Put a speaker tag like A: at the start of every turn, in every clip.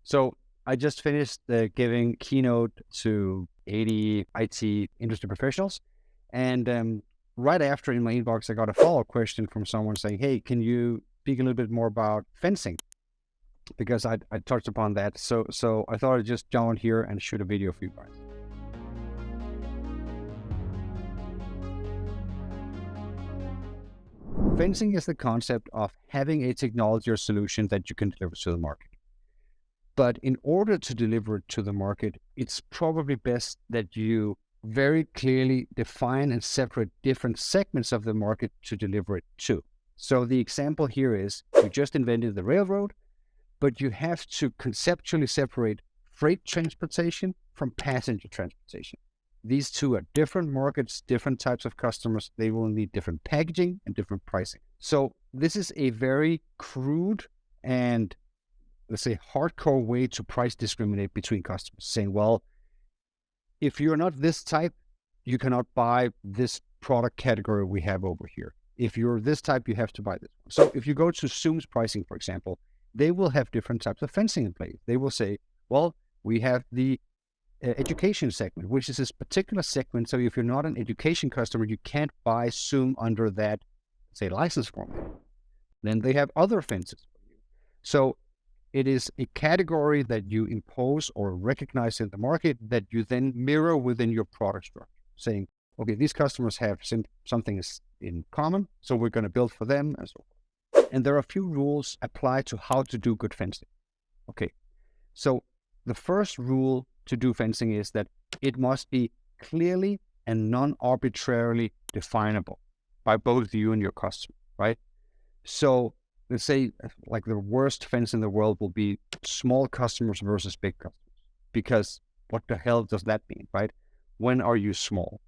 A: So I just finished giving keynote to 80 IT industry professionals. And right after in my inbox, I got a follow-up question from someone saying, hey, can you speak a little bit more about fencing? Because I touched upon that. So I thought I'd just jump on here and shoot a video for you guys. Fencing is the concept of having a technology or solution that you can deliver to the market. But in order to deliver it to the market, it's probably best that you very clearly define and separate different segments of the market to deliver it to. So the example here is, we just invented the railroad, but you have to conceptually separate freight transportation from passenger transportation. These two are different markets, different types of customers. They will need different packaging and different pricing. So this is a very crude and, let's say, hardcore way to price discriminate between customers, saying, well, if you're not this type, you cannot buy this product category we have over here. If you're this type, you have to buy this one. So if you go to Zoom's pricing, for example, they will have different types of fencing in place. They will say, well, we have the education segment, which is this particular segment. So if you're not an education customer, you can't buy Zoom under that, say, license format. Then they have other fences for you. So it is a category that you impose or recognize in the market that you then mirror within your product structure, saying, okay, these customers have something in common, so we're going to build for them and so forth. And there are a few rules applied to how to do good fencing. Okay, so the first rule to do fencing is that it must be clearly and non-arbitrarily definable by both you and your customer, right? So let's say like the worst fence in the world will be small customers versus big customers, because what the hell does that mean, right? When are you small?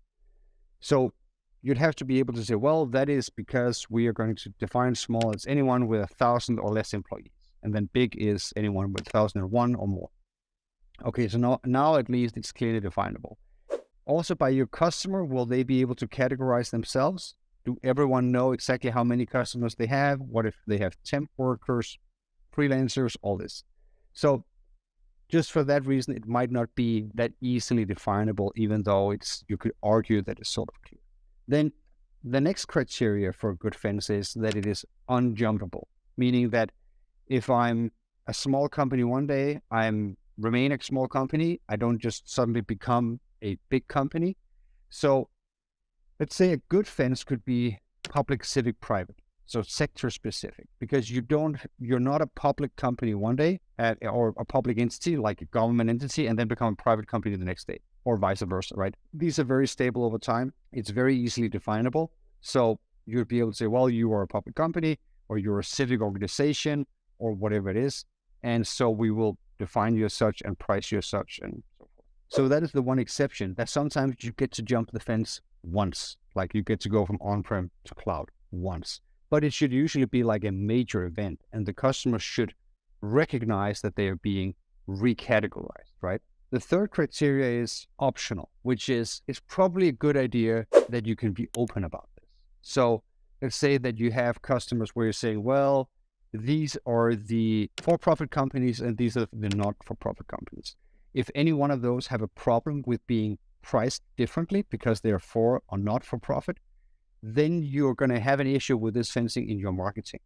A: So you'd have to be able to say, well, that is because we are going to define small as anyone with 1,000 or less employees. And then big is anyone with 1,001 or more. Okay, so now at least it's clearly definable. Also by your customer, will they be able to categorize themselves? Do everyone know exactly how many customers they have? What if they have temp workers, freelancers, all this? So just for that reason, it might not be that easily definable, even though you could argue that it's sort of clear. Then the next criteria for a good fence is that it is unjumpable, meaning that if I'm a small company one day, remain a small company. I don't just suddenly become a big company. So let's say a good fence could be public, civic, private. So sector specific, because you're not a public company one day or a public entity like a government entity and then become a private company the next day, or vice versa, right? These are very stable over time. It's very easily definable. So you'd be able to say, well, you are a public company or you're a civic organization or whatever it is. And so we will define you as such and price you as such and so forth. So that is the one exception, that sometimes you get to jump the fence once, like you get to go from on-prem to cloud once. But it should usually be like a major event, and the customer should recognize that they are being recategorized, right? The third criteria is optional, which is it's probably a good idea that you can be open about this. So let's say that you have customers where you're saying, well, these are the for-profit companies and these are the not-for-profit companies. If any one of those have a problem with being priced differently because they're for or not for profit, then you're going to have an issue with this fencing in your marketing.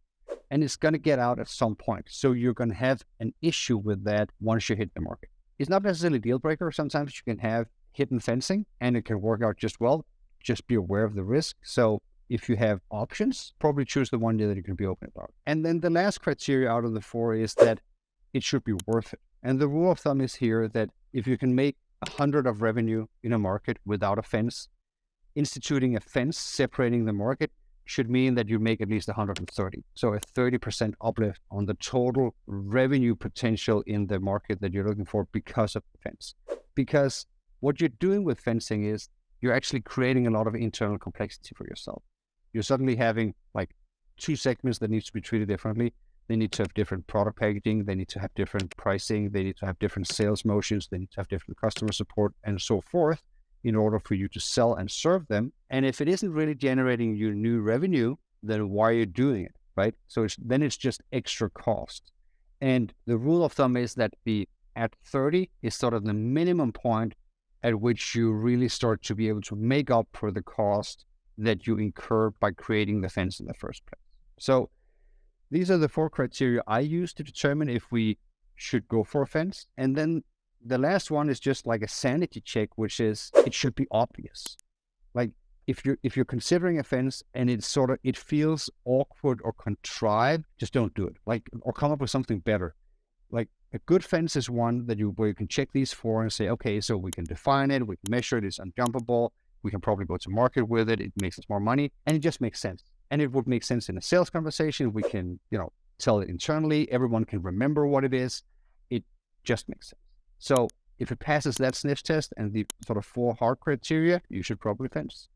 A: And it's going to get out at some point. So you're going to have an issue with that once you hit the market. It's not necessarily a deal breaker. Sometimes you can have hidden fencing and it can work out just well. Just be aware of the risk. So if you have options, probably choose the one that you can be open about. And then the last criteria out of the four is that it should be worth it. And the rule of thumb is here that if you can make 100 of revenue in a market without a fence, instituting a fence separating the market should mean that you make at least 130. So a 30% uplift on the total revenue potential in the market that you're looking for because of the fence. Because what you're doing with fencing is you're actually creating a lot of internal complexity for yourself. You're suddenly having like two segments that need to be treated differently. They need to have different product packaging. They need to have different pricing. They need to have different sales motions. They need to have different customer support and so forth in order for you to sell and serve them. And if it isn't really generating you new revenue, then why are you doing it, right? So then it's just extra cost. And the rule of thumb is that at 30 is sort of the minimum point at which you really start to be able to make up for the cost that you incur by creating the fence in the first place. So these are the 4 criteria I use to determine if we should go for a fence. And then the last one is just like a sanity check, which is it should be obvious. Like if you're considering a fence and it feels awkward or contrived, just don't do it. Like, or come up with something better. Like a good fence is one where you can check these 4 and say, okay, so we can define it, we can measure it, it's unjumpable, we can probably go to market with it, it makes us more money, and it just makes sense. And it would make sense in a sales conversation. We can, tell it internally. Everyone can remember what it is. It just makes sense. So if it passes that sniff test and the sort of 4 hard criteria, you should probably fence.